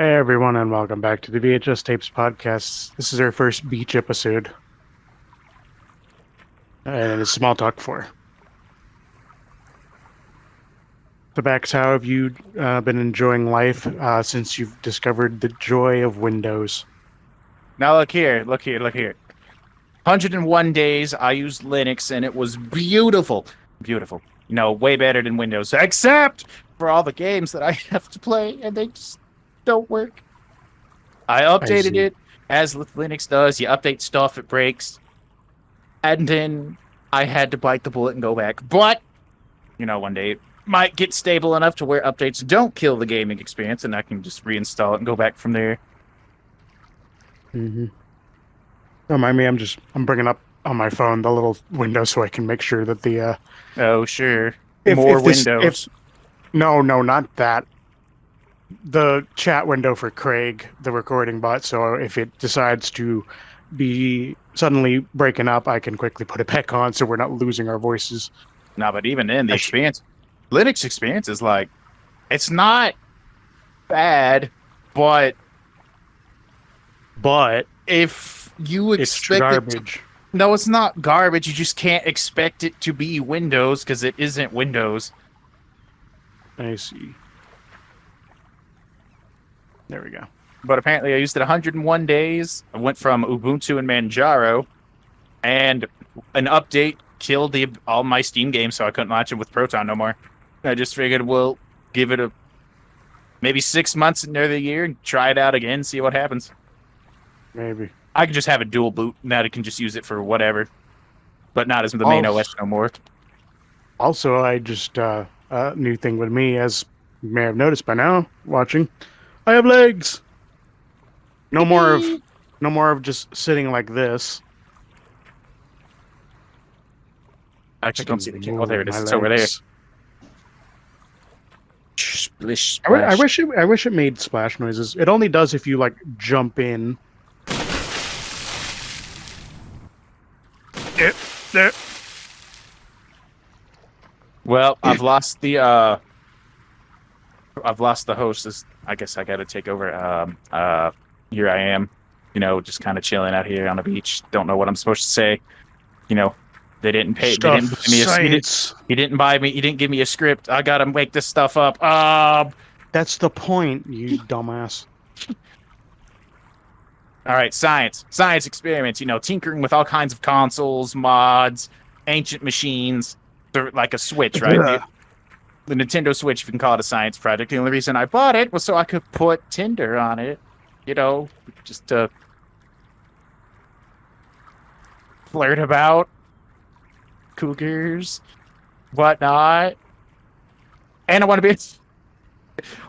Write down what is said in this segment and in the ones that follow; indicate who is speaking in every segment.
Speaker 1: Hey everyone, and welcome back to the VHS Tapes podcast. This is our first beach episode, and it's Small Talk 4. So, Bax, how have you been enjoying life since you've discovered the joy of Windows?
Speaker 2: Now look here, look here, look here. 101 days I used Linux and it was beautiful. Beautiful. You know, way better than Windows, except for all the games that I have to play and they just don't work. I
Speaker 1: I
Speaker 2: updated
Speaker 1: see.
Speaker 2: it, as with Linux does. You update stuff, it breaks. And then I had to bite the bullet and go back. But, one day it might get stable enough to where updates don't kill the gaming experience and I can just reinstall it and go back from there.
Speaker 1: Mm-hmm. Don't mind me. I'm bringing up on my phone the little window so I can make sure that the
Speaker 2: Oh, sure.
Speaker 1: if
Speaker 2: More
Speaker 1: this if
Speaker 2: Windows.
Speaker 1: no, not that, the chat window for Craig, the recording bot. So if it decides to be suddenly breaking up, I can quickly put it back on so we're not losing our voices.
Speaker 2: No, but even then, the
Speaker 1: I sh-
Speaker 2: experience, Linux experience is like, it's not bad, but
Speaker 1: but
Speaker 2: if you
Speaker 1: it's
Speaker 2: expect it to,
Speaker 1: garbage.
Speaker 2: no, it's not garbage. You just can't expect it to be Windows because it isn't Windows.
Speaker 1: I see. There we go.
Speaker 2: But apparently, I used it 101 days. I went from Ubuntu and Manjaro, and an update killed all my Steam games, so I couldn't launch it with Proton no more. I just figured we'll give it maybe 6 months near the year and try it out again, see what happens.
Speaker 1: Maybe.
Speaker 2: I can just have a dual boot, and that I can just use it for whatever, but not as the main OS no more.
Speaker 1: Also, I just new thing with me, as you may have noticed by now, watching, I have legs. No more of just sitting like this.
Speaker 2: I actually don't see the king. Oh, there it is.
Speaker 1: My
Speaker 2: It's over there.
Speaker 1: legs.
Speaker 2: Splish,
Speaker 1: I
Speaker 2: splash.
Speaker 1: wish it made splash noises. It only does if you like jump in. There.
Speaker 2: Well, I've lost the host. I guess I got to take over. Here I am, just kind of chilling out here on the beach. Don't know what I'm supposed to say. They didn't pay. They didn't buy me
Speaker 1: Science.
Speaker 2: he didn't buy me. He didn't give me a script. I gotta make this stuff up.
Speaker 1: That's the point, you dumbass.
Speaker 2: All right, science experiments. Tinkering with all kinds of consoles, mods, ancient machines. They're like a Switch, right?
Speaker 1: Yeah.
Speaker 2: The Nintendo Switch, if you can call it a science project. The only reason I bought it was so I could put Tinder on it. Just to flirt about cougars, whatnot. And I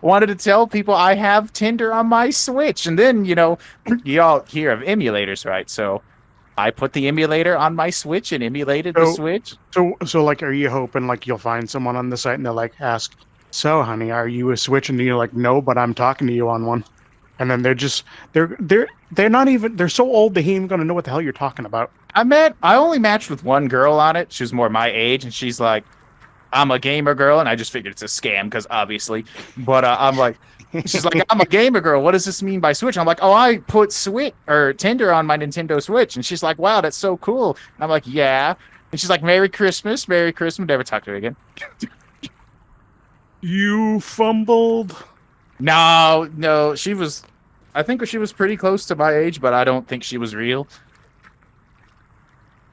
Speaker 2: wanted to tell people I have Tinder on my Switch. And then, you all hear of emulators, right? So I put the emulator on my Switch and emulated the Switch.
Speaker 1: So like, are you hoping like you'll find someone on the site and they'll like ask, "So, honey, are you a Switch?" And you're like, "No, but I'm talking to you on one." And then they're not even, they're so old they ain't even gonna know what the hell you're talking about.
Speaker 2: I only matched with one girl on it. She was more my age, and she's like, I'm a gamer girl, and I just figured it's a scam because obviously. But I'm like, she's like, I'm a gamer girl. What does this mean by Switch? I'm like, oh, I put Switch or Tinder on my Nintendo Switch, and she's like, wow, that's so cool. And I'm like, yeah. And she's like, Merry Christmas, Merry Christmas. Never talk to her again.
Speaker 1: You fumbled.
Speaker 2: No, I think she was pretty close to my age, but I don't think she was real.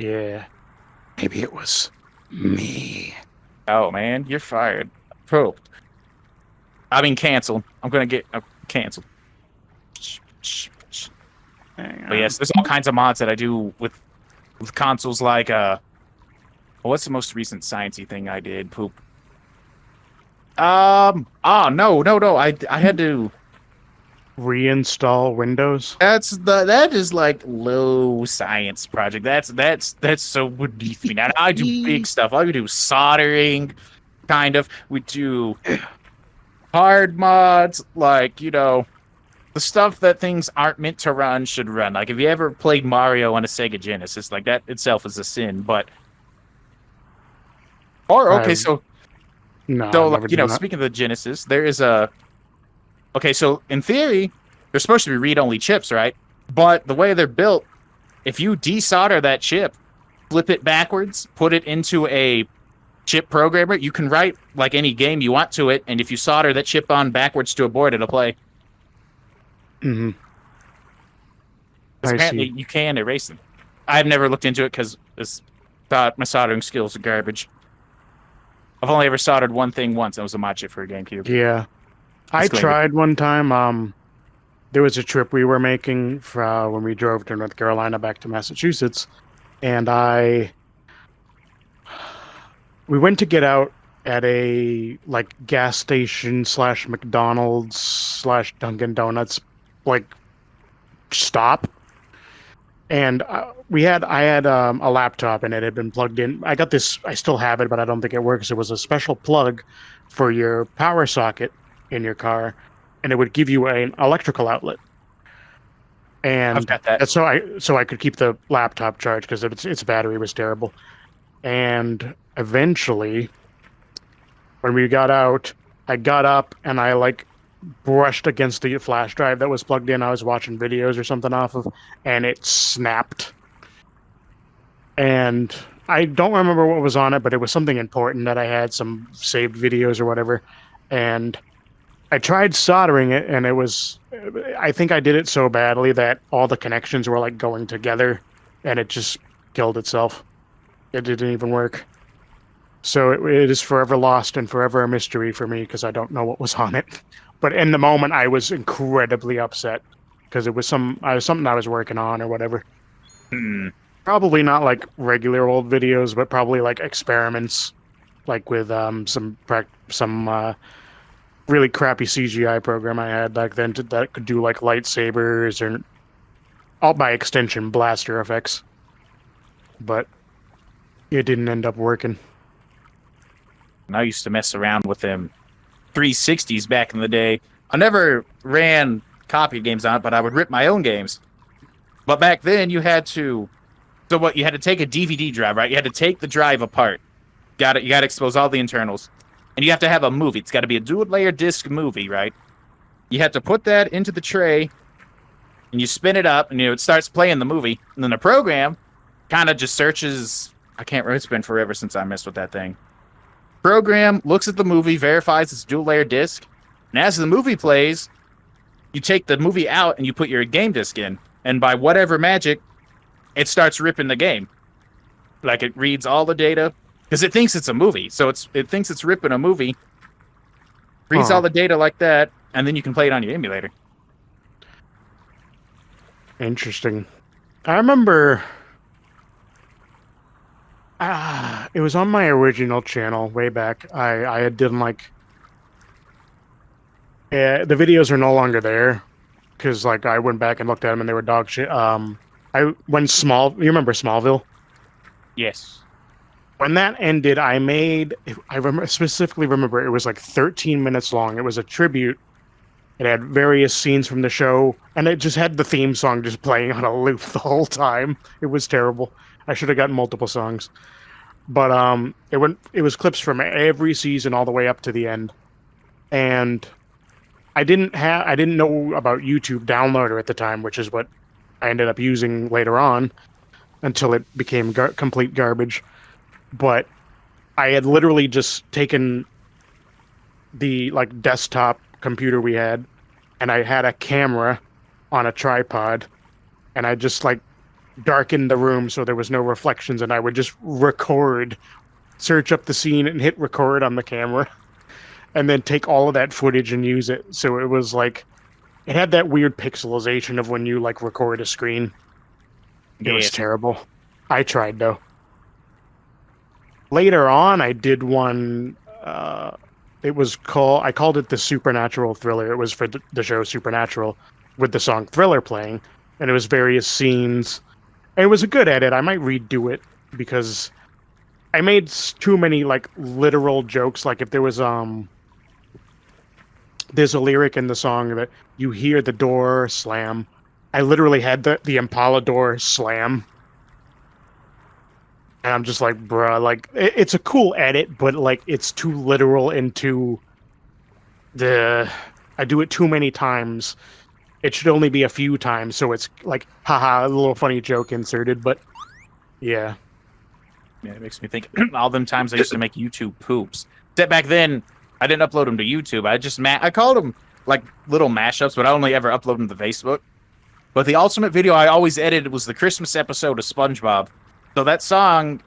Speaker 1: Yeah. Maybe it was me.
Speaker 2: Oh man, you're fired. Oh. I mean, canceled. I'm gonna get canceled. But yes, there's all kinds of mods that I do with consoles. Like, what's the most recent sciencey thing I did? Poop. No. I had to
Speaker 1: Reinstall Windows.
Speaker 2: that is like low science project. That's so beneath me. Now I do big stuff. I would do soldering, kind of. We do hard mods, like the stuff that things aren't meant to run should run. Like, if you ever played Mario on a Sega Genesis, like that itself is a sin. But
Speaker 1: No,
Speaker 2: so
Speaker 1: I've
Speaker 2: like,
Speaker 1: never done that.
Speaker 2: speaking of the Genesis, there is a Okay, so in theory, they're supposed to be read-only chips, right? But the way they're built, if you desolder that chip, flip it backwards, put it into a chip programmer, you can write like any game you want to it, and if you solder that chip on backwards to a board, it'll play.
Speaker 1: Hmm.
Speaker 2: Because
Speaker 1: I
Speaker 2: apparently
Speaker 1: see.
Speaker 2: you can erase them. I've never looked into it because I thought my soldering skills are garbage. I've only ever soldered one thing once, and it was a mod chip for a GameCube.
Speaker 1: Yeah, I
Speaker 2: Disclaimer.
Speaker 1: tried one time. There was a trip we were making for when we drove to North Carolina back to Massachusetts, and we went to get out at a like gas station slash McDonald's slash Dunkin' Donuts like stop, and I had a laptop and it had been plugged in. I got this. I still have it, but I don't think it works. It was a special plug for your power socket in your car, and it would give you an electrical outlet.
Speaker 2: I've
Speaker 1: And
Speaker 2: got that.
Speaker 1: that's so I could keep the laptop charged because its battery was terrible. And eventually, when we got out, I got up and I like brushed against the flash drive that was plugged in. I was watching videos or something off of, and it snapped. And I don't remember what was on it, but it was something important that I had, some saved videos or whatever. And I tried soldering it, and it was. I think I did it so badly that all the connections were like going together, and it just killed itself. It didn't even work. So it is forever lost and forever a mystery for me because I don't know what was on it. But in the moment, I was incredibly upset because it was something I was working on or whatever.
Speaker 2: Hmm.
Speaker 1: Probably not like regular old videos, but probably like experiments, like with some really crappy CGI program I had back then that could do like lightsabers or all by extension blaster effects. But it didn't end up working.
Speaker 2: And I used to mess around with them 360s back in the day. I never ran copied games on it, but I would rip my own games. But back then, you had to. So what? You had to take a DVD drive, right? You had to take the drive apart. Got it. You got to expose all the internals, and you have to have a movie. It's got to be a dual-layer disc movie, right? You have to put that into the tray, and you spin it up, and it starts playing the movie. And then the program kind of just searches. I can't remember. It's been forever since I messed with that thing. Program looks at the movie, verifies it's dual-layer disc, and as the movie plays, you take the movie out and you put your game disc in, and by whatever magic, it starts ripping the game. Like it reads all the data because it thinks it's a movie, so it thinks it's ripping a movie, reads all the data like that, and then you can play it on your emulator.
Speaker 1: Interesting. I remember it was on my original channel way back. I had done like the videos are no longer there because like I went back and looked at them and they were dog shit. I when Small you remember Smallville?
Speaker 2: Yes.
Speaker 1: When that ended, specifically remember it was like 13 minutes long. It was a tribute. It had various scenes from the show, and it just had the theme song just playing on a loop the whole time. It was terrible. I should have gotten multiple songs. But it was clips from every season all the way up to the end. And I didn't know about YouTube Downloader at the time, which is what I ended up using later on until it became complete garbage. But I had literally just taken the like desktop computer we had, and I had a camera on a tripod, and I just like darkened the room so there was no reflections, and I would just search up the scene and hit record on the camera, and then take all of that footage and use it. So it was like it had that weird pixelization of when you like record a screen. It was terrible. I tried though. Later on, I did one. I called it the Supernatural Thriller. It was for the show Supernatural with the song Thriller playing, and it was various scenes. It was a good edit. I might redo it because I made too many like literal jokes. Like if there was there's a lyric in the song that you hear the door slam. I literally had the Impala door slam. And I'm just like, bruh, like it's a cool edit, but like it's too literal into the I do it too many times. It should only be a few times, so it's like, haha, a little funny joke inserted. But yeah,
Speaker 2: Yeah, it makes me think all them times I used to make YouTube poops. Except back then, I didn't upload them to YouTube. I called them like little mashups, but I only ever upload them to Facebook. But the ultimate video I always edited was the Christmas episode of SpongeBob. So that song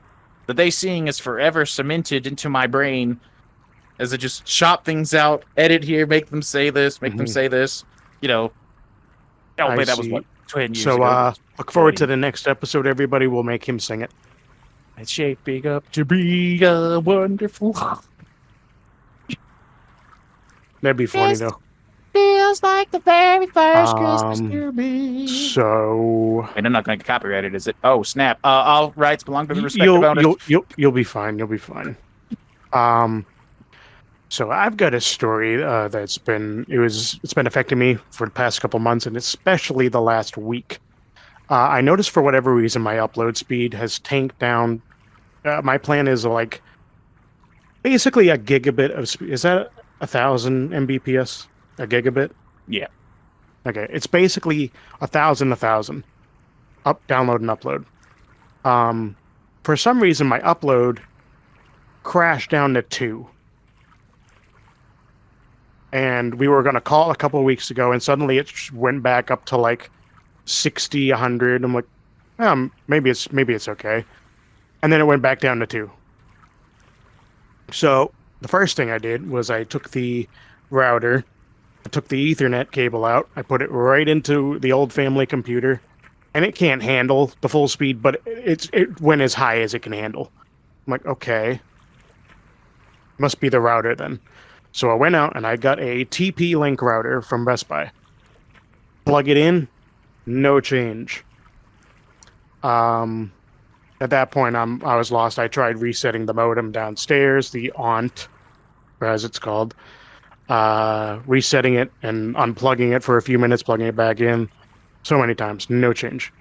Speaker 2: that they sing is forever cemented into my brain as I just chop things out, edit here, make them say this, make them say this. You know, oh
Speaker 1: I
Speaker 2: wait, that was
Speaker 1: see.
Speaker 2: what 20 years
Speaker 1: So
Speaker 2: ago.
Speaker 1: look forward to the next episode. Everybody will make him sing it.
Speaker 2: It's shaping up to be a wonderful.
Speaker 1: That'd be funny though.
Speaker 2: Feels like the very first Christmas to me.
Speaker 1: So
Speaker 2: And I'm not going to get copyrighted, is it? Oh snap! All rights belong to the respective owners.
Speaker 1: you'll be fine. You'll be fine. So I've got a story it's been affecting me for the past couple months, and especially the last week. I noticed for whatever reason my upload speed has tanked down. My plan is like basically a gigabit of speed. Is that 1,000 Mbps? A gigabit?
Speaker 2: Yeah.
Speaker 1: Okay, it's basically 1,000, up, download, and upload. For some reason, my upload crashed down to 2. And we were going to call a couple of weeks ago, and suddenly it went back up to like 60, 100. I'm like, maybe it's okay. And then it went back down to 2. So the first thing I did was I took the router, I took the Ethernet cable out, I put it right into the old family computer, and it can't handle the full speed, but it went as high as it can handle. I'm like, okay, must be the router then. So I went out and I got a TP-Link router from Best Buy. Plug it in, no change. At that point, I was lost. I tried resetting the modem downstairs, the ONT, as it's called, resetting it and unplugging it for a few minutes, plugging it back in. So many times, no change.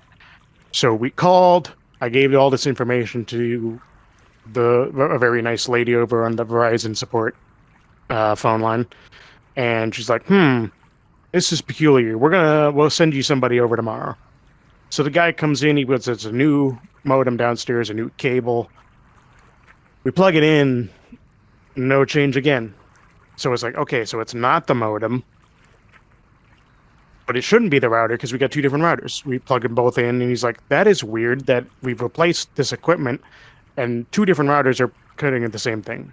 Speaker 1: So we called. I gave all this information to a very nice lady over on the Verizon support phone line, and she's like, this is peculiar. We'll send you somebody over tomorrow. So the guy comes in, he puts it's a new modem downstairs, a new cable. We plug it in, no change again. So it's like, okay, so it's not the modem, but it shouldn't be the router because we got 2 different routers. We plug them both in, and he's like, that is weird that we've replaced this equipment and 2 different routers are cutting at the same thing.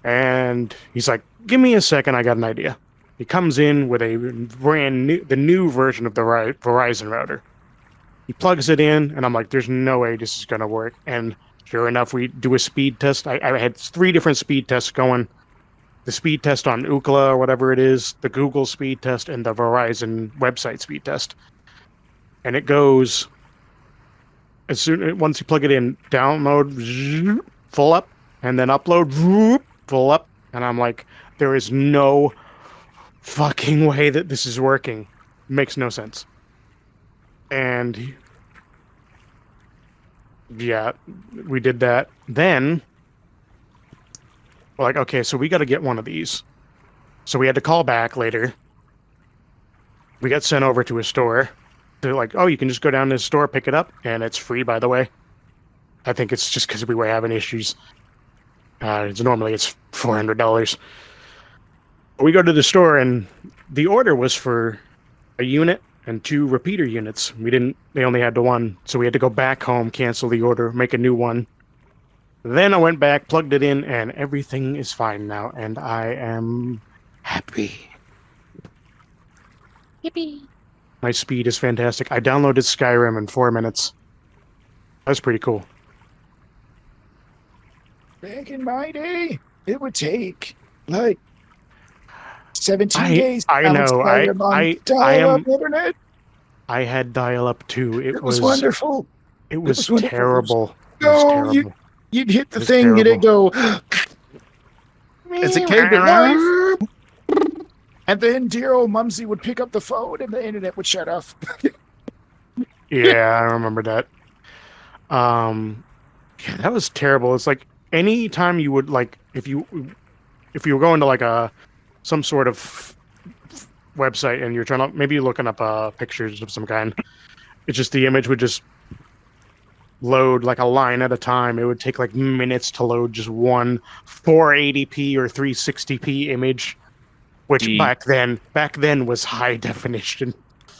Speaker 1: And he's like, give me a second, I got an idea. He comes in with the new version of the Verizon router. He plugs it in, and I'm like, there's no way this is going to work. And sure enough, we do a speed test. I had 3 different speed tests going. The speed test on Ookla or whatever it is, the Google speed test, and the Verizon website speed test. And it goes, once you plug it in, download, full up, and then upload, full up. And I'm like, there is no fucking way that this is working. Makes no sense. And yeah, we did that. Then we're like, okay, so we got to get one of these. So we had to call back later. We got sent over to a store. They're like, oh, you can just go down to the store, pick it up, and it's free, by the way. I think it's just because we were having issues. Normally it's $400. We go to the store, and the order was for a unit and 2 repeater units. They only had the 1, so we had to go back home, cancel the order, make a new one. Then I went back, plugged it in, and everything is fine now, and I am happy.
Speaker 2: Yippee.
Speaker 1: My speed is fantastic. I downloaded Skyrim in 4 minutes. That's pretty cool.
Speaker 3: Back in my day, it would take like 17 days.
Speaker 1: I know. I am
Speaker 3: internet.
Speaker 1: I had dial-up too. It was
Speaker 3: wonderful.
Speaker 1: It was
Speaker 3: wonderful.
Speaker 1: terrible.
Speaker 3: No, you'd hit the thing and it'd go as it came to life. And then dear old Mumsy would pick up the phone and the internet would shut off.
Speaker 1: Yeah, I remember that. Yeah, that was terrible. It's like any time you would like if you were going to like some sort of website and you're trying to maybe you're looking up pictures of some kind. It's just the image would just load like a line at a time. It would take like minutes to load just one 480p or 360p image, which
Speaker 2: The
Speaker 1: back then was high definition.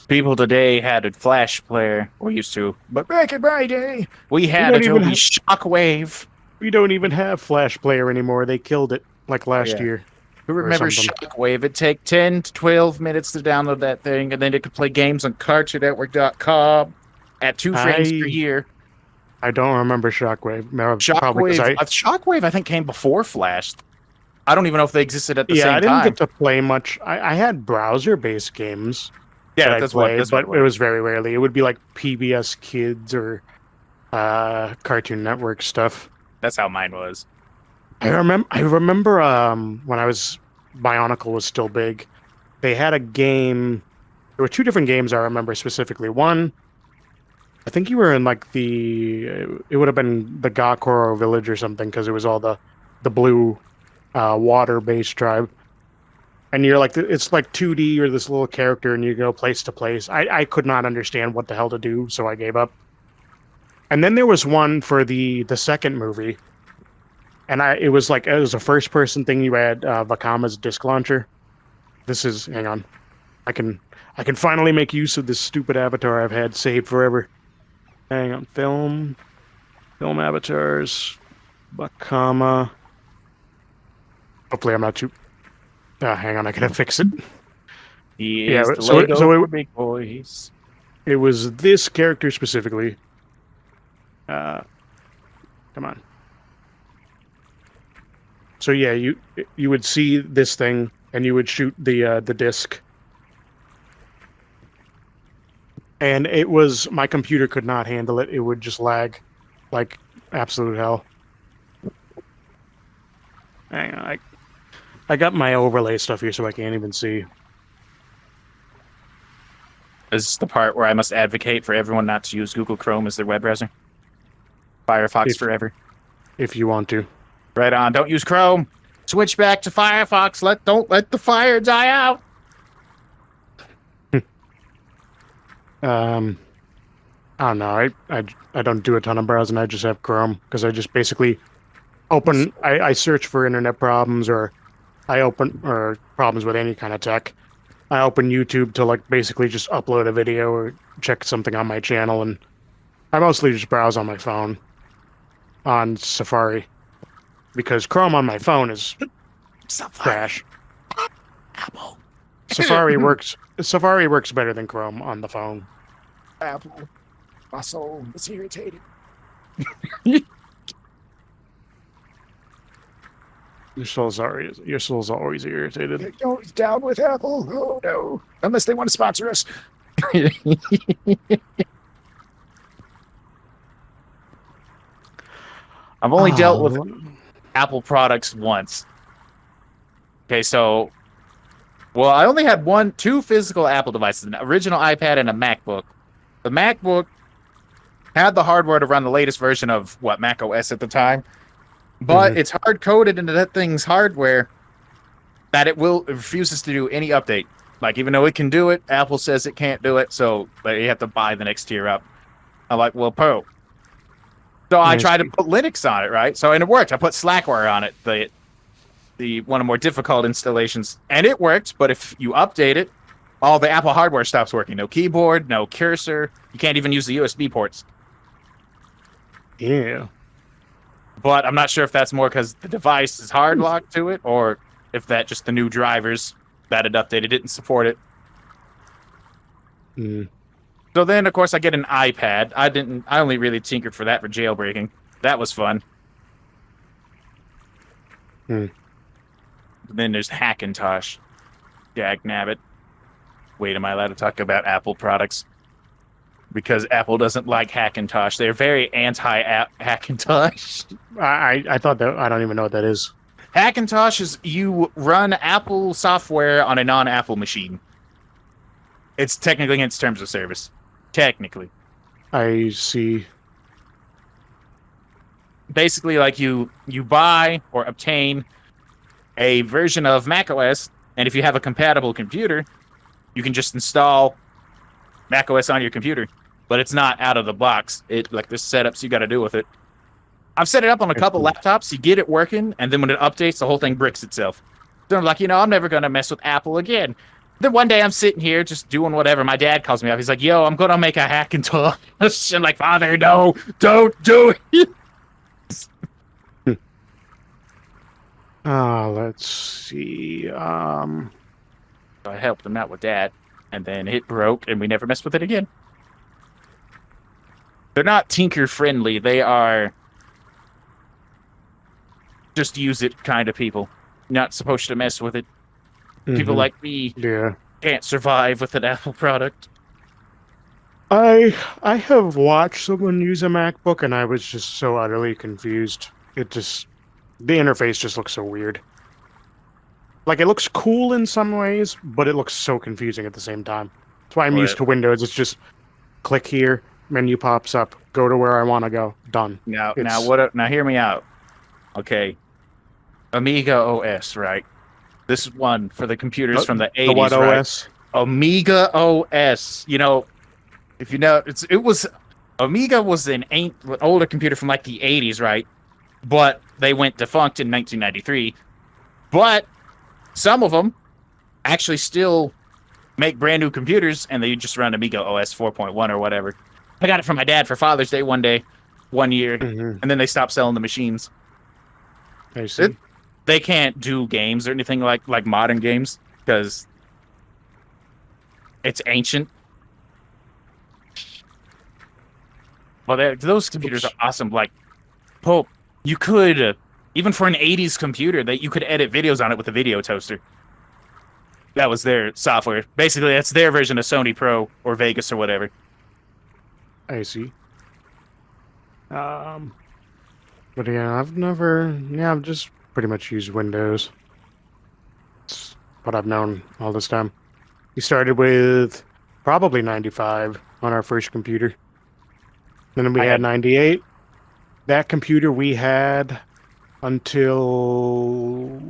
Speaker 2: people today had a Flash player, or used to,
Speaker 3: But back in my day,
Speaker 2: we had
Speaker 1: don't even
Speaker 2: Adobe
Speaker 1: have-
Speaker 2: Shockwave.
Speaker 1: We don't even have Flash Player anymore. They killed it like last
Speaker 2: yeah.
Speaker 1: year.
Speaker 2: Who remembers
Speaker 1: something.
Speaker 2: Shockwave? It'd take 10 to 12 minutes to download that thing, and then it could play games on CartoonNetwork.com at 2 frames per year.
Speaker 1: I don't remember Shockwave. Probably 'cause
Speaker 2: Shockwave, I think, came before Flash. I don't even know if they existed at the
Speaker 1: yeah,
Speaker 2: same
Speaker 1: I didn't
Speaker 2: time.
Speaker 1: get to play much. I had browser-based games.
Speaker 2: Yeah,
Speaker 1: that I
Speaker 2: that's
Speaker 1: played,
Speaker 2: what.
Speaker 1: but it was very rarely. It would be like PBS Kids or Cartoon Network stuff.
Speaker 2: That's how mine was.
Speaker 1: I remember when Bionicle was still big. They had a game. There were two different games I remember specifically. One, I think you were in like it would have been the Gakoro village or something because it was all the blue water-based tribe. And you're like, it's like 2D, you're this little character and you go place to place. I could not understand what the hell to do, so I gave up. And then there was one for the second movie. And it was a first person thing. You had Vakama's disc launcher. Hang on. I can finally make use of this stupid avatar I've had saved forever. Hang on. Film avatars. Vakama. Hopefully I'm not too... hang on, I gotta fix it.
Speaker 2: He
Speaker 1: Yeah,
Speaker 2: is the
Speaker 1: so
Speaker 2: Lego
Speaker 1: it-
Speaker 2: for big boys.
Speaker 1: It was this character specifically. Come on. So yeah, you would see this thing and you would shoot the disc. And it was my computer could not handle it. It would just lag like absolute hell. Hang on, I got my overlay stuff here so I can't even see.
Speaker 2: Is this the part where I must advocate for everyone not to use Google Chrome as their web browser? Firefox forever.
Speaker 1: If you want to.
Speaker 2: Right on. Don't use Chrome. Switch back to Firefox. Don't let the fire die out.
Speaker 1: I don't know. I don't do a ton of browsing. I just have Chrome because I just basically open. I search for internet problems or problems with any kind of tech. I open YouTube to like basically just upload a video or check something on my channel, and I mostly just browse on my phone on Safari because Chrome on my phone is trash.
Speaker 2: Apple.
Speaker 1: Safari works better than Chrome on the phone.
Speaker 3: Apple, my soul is irritated.
Speaker 1: Your soul's always irritated.
Speaker 3: Go down with Apple. Oh no! Unless they want to sponsor us.
Speaker 2: I've only dealt with Apple products once. Okay, so I only had two physical Apple devices, an original iPad and a MacBook. The MacBook had the hardware to run the latest version of Mac OS at the time, but it's hard coded into that thing's hardware that it refuses to do any update. Like, even though it can do it, Apple says it can't do it, so you have to buy the next tier up. I'm like, well, Poe. So I tried to put Linux on it, right? And it worked. I put Slackware on it, the one of the more difficult installations, and it worked. But if you update it, all the Apple hardware stops working. No keyboard, no cursor. You can't even use the USB ports.
Speaker 1: Yeah.
Speaker 2: But I'm not sure if that's more because the device is hard locked to it, or if that just the new drivers that it updated didn't support it.
Speaker 1: Mm.
Speaker 2: So then, of course, I get an iPad. I only really tinkered for that for jailbreaking. That was fun. Then there's Hackintosh. Dag nabbit. Wait, am I allowed to talk about Apple products? Because Apple doesn't like Hackintosh. They're very anti-Hackintosh.
Speaker 1: I thought that I don't even know what that is.
Speaker 2: Hackintosh is you run Apple software on a non-Apple machine. It's technically against terms of service. Technically.
Speaker 1: I see.
Speaker 2: Basically, like you buy or obtain a version of macOS And if you have a compatible computer, you can just install macOS on your computer. But it's not out of the box. It like there's setups you got to do with it. I've set it up on a couple laptops. You get it working, and then when it updates, the whole thing bricks itself. So I'm like, I'm never gonna mess with Apple again. Then one day I'm sitting here just doing whatever. My dad calls me up. He's like, "Yo, I'm gonna make a Hackintosh." I'm like, "Father, no, don't do it."
Speaker 1: Let's see.
Speaker 2: So I helped him out with that, and then it broke, and we never messed with it again. They're not tinker friendly. They are just use it kind of people. Not supposed to mess with it. People like me can't survive with an Apple product.
Speaker 1: I have watched someone use a MacBook, and I was just so utterly confused. The interface just looks so weird. Like, it looks cool in some ways, but it looks so confusing at the same time. That's why I'm used to Windows. It's just click here, menu pops up, go to where I want to go, done.
Speaker 2: Now hear me out. Okay. Amiga OS, right? This is one for the computers from the 80s,
Speaker 1: the what
Speaker 2: right?
Speaker 1: OS?
Speaker 2: Amiga OS. If you know, Amiga was an older computer from like the 80s, right? But they went defunct in 1993. But some of them actually still make brand new computers, and they just run Amiga OS 4.1 or whatever. I got it from my dad for Father's Day one year, and then they stopped selling the machines.
Speaker 1: I see.
Speaker 2: They can't do games or anything like modern games because it's ancient. Well, those computers are awesome. Like, Pope, you could even for an 80s computer that you could edit videos on it with a video toaster. That was their software. Basically, that's their version of Sony Pro or Vegas or whatever.
Speaker 1: I see. But yeah, I've just pretty much used Windows. It's what I've known all this time. We started with probably 95 on our first computer. Then we had 98. That computer we had until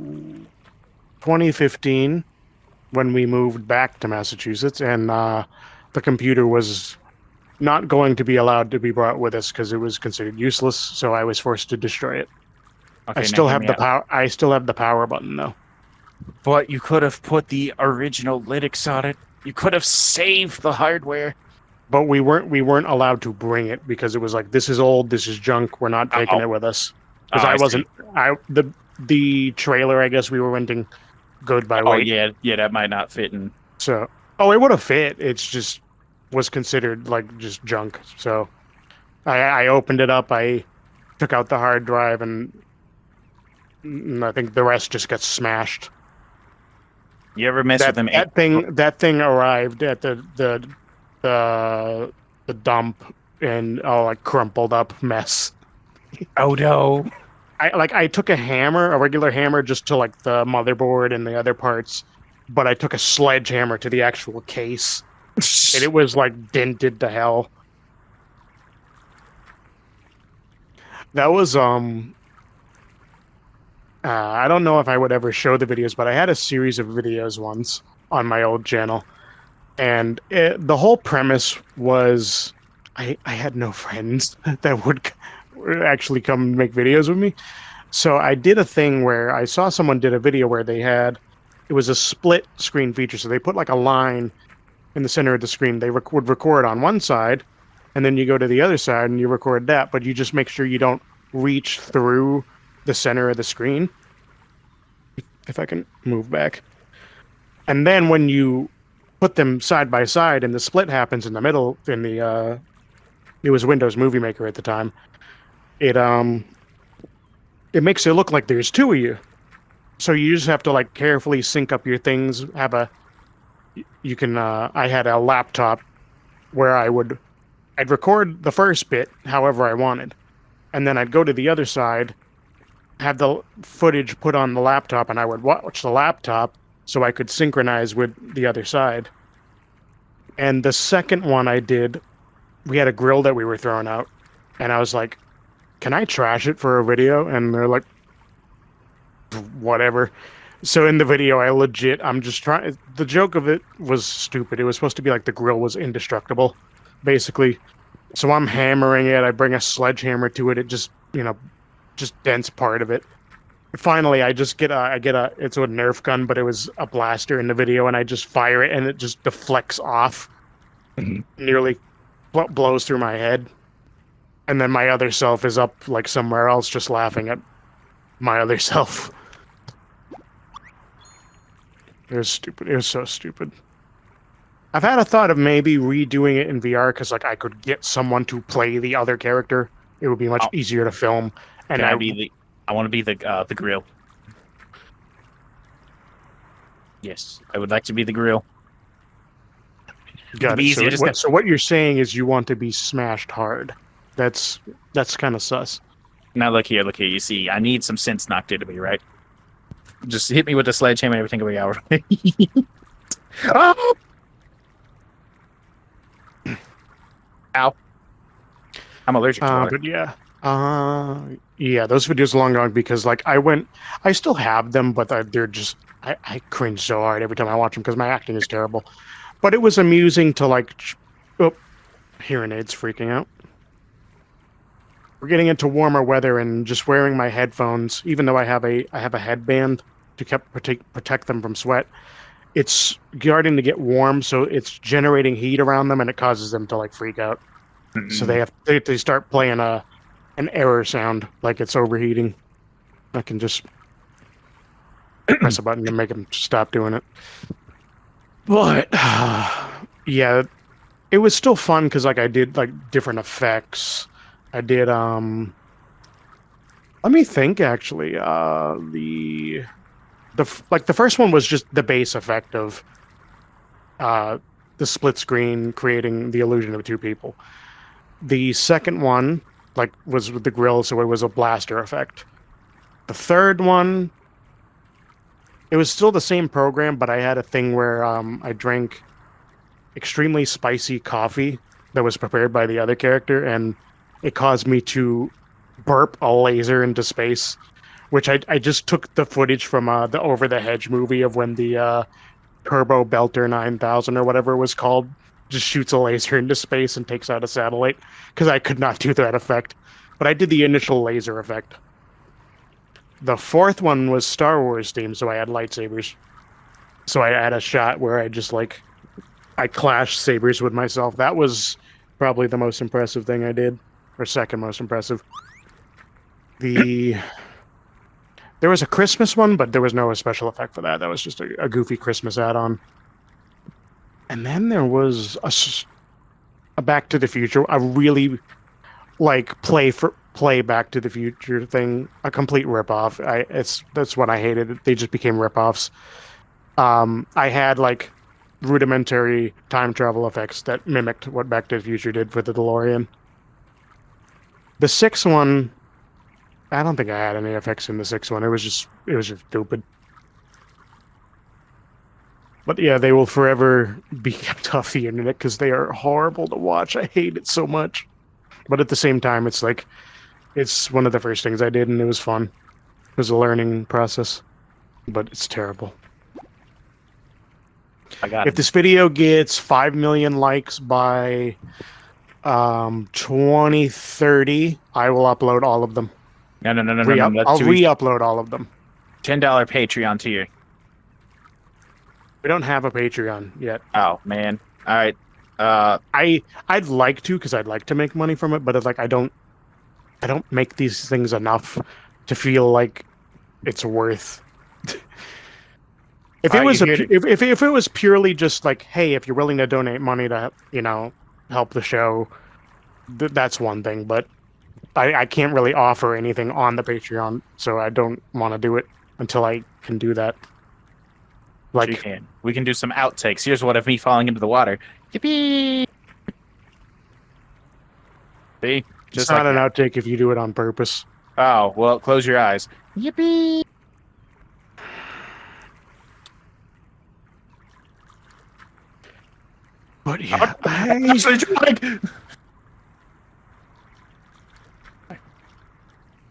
Speaker 1: 2015 when we moved back to Massachusetts, and the computer was not going to be allowed to be brought with us because it was considered useless, so I was forced to destroy it.
Speaker 2: Okay,
Speaker 1: I still have the power button though.
Speaker 2: But you could have put the original Linux on it. You could have saved the hardware.
Speaker 1: But we weren't allowed to bring it because it was like, this is old, this is junk, we're not taking it with us. Because the trailer I guess we were renting good by weight.
Speaker 2: Yeah, that might not fit in.
Speaker 1: So it would have fit. It's just was considered like just junk. So I opened it up, I took out the hard drive, and I think the rest just got smashed.
Speaker 2: You ever mess with them?
Speaker 1: That thing arrived at the dump and all like crumpled up mess.
Speaker 2: Oh no!
Speaker 1: I took a regular hammer, just to like the motherboard and the other parts, but I took a sledgehammer to the actual case, and it was like dented to hell. That was I don't know if I would ever show the videos, but I had a series of videos once on my old channel. And the whole premise was I had no friends that would actually come and make videos with me. So I did a thing where I saw someone did a video where it was a split screen feature. So they put like a line in the center of the screen. They would record on one side, and then you go to the other side and you record that, but you just make sure you don't reach through the center of the screen. If I can move back. And then when you put them side by side and the split happens in the middle, it was Windows Movie Maker at the time, it makes it look like there's two of you. So you just have to like carefully sync up your things. I had a laptop where I'd record the first bit however I wanted, and then I'd go to the other side, have the footage put on the laptop, and I would watch the laptop so I could synchronize with the other side. And the second one I did, we had a grill that we were throwing out, and I was like, can I trash it for a video? And they're like, whatever. So in the video, I'm just trying. The joke of it was stupid. It was supposed to be like the grill was indestructible, basically. So I'm hammering it. I bring a sledgehammer to it. It just, just dents part of it. Finally, I just it's a Nerf gun, but it was a blaster in the video, and I just fire it, and it just deflects off, nearly blows through my head. And then my other self is up like somewhere else, just laughing at my other self. It was stupid. It was so stupid. I've had a thought of maybe redoing it in VR because like I could get someone to play the other character. It would be much easier to film. And
Speaker 2: I want to be the grill. Yes, I would like to be the grill.
Speaker 1: Got it. So what you're saying is you want to be smashed hard. That's kind of sus.
Speaker 2: Now look here. You see, I need some sense knocked into me, right? Just hit me with the sledgehammer and everything will be out. Oh! Ow. I'm allergic to water.
Speaker 1: But yeah. Yeah, those videos are long gone because like I still have them, but they're just, I cringe so hard every time I watch them because my acting is terrible. But it was amusing to like, hearing aids freaking out. We're getting into warmer weather and just wearing my headphones, even though I have a headband to protect them from sweat. It's starting to get warm, so it's generating heat around them, and it causes them to like freak out. Mm-hmm. So they start playing an error sound, like it's overheating. I can just press a button and make them stop doing it. But yeah, it was still fun because like I did like different effects. I did let me think actually. The first one was just the base effect of the split screen creating the illusion of two people. The second one was with the grill, so it was a blaster effect. The third one, it was still the same program, but I had a thing where I drank extremely spicy coffee that was prepared by the other character, and it caused me to burp a laser into space, which I just took the footage from the Over the Hedge movie of when the Turbo Belter 9000 or whatever it was called just shoots a laser into space and takes out a satellite, because I could not do that effect. But I did the initial laser effect. The fourth one was Star Wars themed, so I had lightsabers. So I had a shot where I just I clashed sabers with myself. That was probably the most impressive thing I did. Or second most impressive. There was a Christmas one, but there was no special effect for that. That was just a goofy Christmas add-on. And then there was a Back to the Future, a really play Back to the Future thing, a complete ripoff. That's what I hated. They just became ripoffs. I had rudimentary time travel effects that mimicked what Back to the Future did for the DeLorean. The sixth one, I don't think I had any effects in the sixth one. It was just stupid. But yeah, they will forever be kept off the internet because they are horrible to watch. I hate it so much. But at the same time, it's one of the first things I did, and it was fun. It was a learning process, but it's terrible. If this video gets 5 million likes by 2030, I will upload all of them.
Speaker 2: No.
Speaker 1: I'll re-upload all of them.
Speaker 2: $10 Patreon tier.
Speaker 1: We don't have a Patreon yet.
Speaker 2: Oh man! All right.
Speaker 1: I'd like to, because I'd like to make money from it, but it's I don't make these things enough to feel like it's worth. If it was purely just hey, if you're willing to donate money to help the show, that's one thing. But I can't really offer anything on the Patreon, so I don't want to do it until I can do that.
Speaker 2: We can do some outtakes. Here's one of me falling into the water. Yippee! See?
Speaker 1: It's not an outtake if you do it on purpose.
Speaker 2: Oh, well, close your eyes. Yippee!
Speaker 1: But yeah,
Speaker 2: all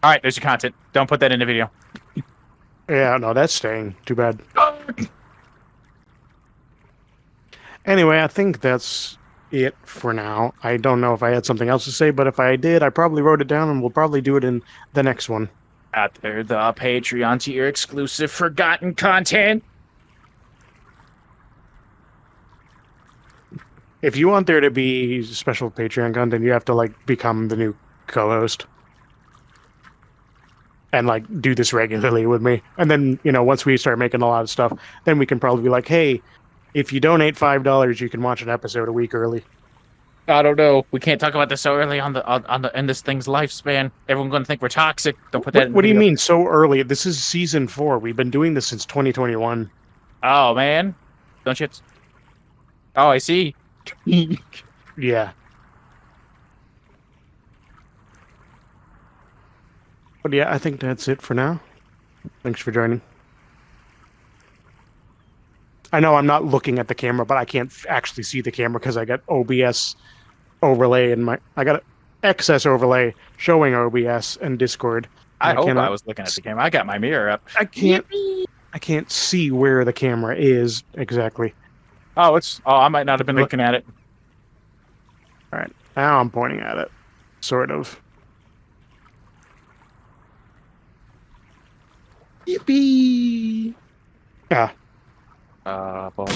Speaker 2: right, there's your content. Don't put that in the video.
Speaker 1: Yeah, no, that's staying. Too bad. Anyway, I think that's it for now. I don't know if I had something else to say, but if I did, I probably wrote it down and we'll probably do it in the next one.
Speaker 2: Out there, the Patreon tier exclusive forgotten content.
Speaker 1: If you want there to be special Patreon content, you have to like become the new co-host and like do this regularly with me. And then, once we start making a lot of stuff, then we can probably be like, hey, if you donate $5, you can watch an episode a week early.
Speaker 2: I don't know. We can't talk about this so early on the in this thing's lifespan. Everyone's gonna think we're toxic. Don't put that.
Speaker 1: What do you mean so early? This is season 4. We've been doing this since 2021.
Speaker 2: Oh man, don't you? Oh, I see.
Speaker 1: Yeah. But yeah, I think that's it for now. Thanks for joining. I know I'm not looking at the camera, but I can't actually see the camera because I got OBS overlay in I got excess overlay showing OBS and Discord.
Speaker 2: I hope I was looking at the camera. I got my mirror up.
Speaker 1: I can't see where the camera is exactly.
Speaker 2: Oh, I might not have been looking at it.
Speaker 1: All right, now I'm pointing at it, sort of. Yippee! Yeah.
Speaker 2: Boop.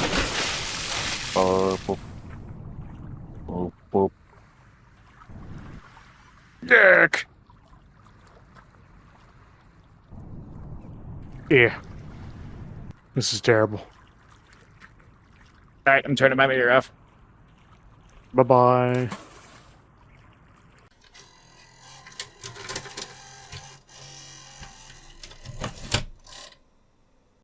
Speaker 2: Boop. Boop, boop.
Speaker 1: Dick. Yeah. This is terrible.
Speaker 2: All right, I'm turning my mirror off.
Speaker 1: Bye-bye.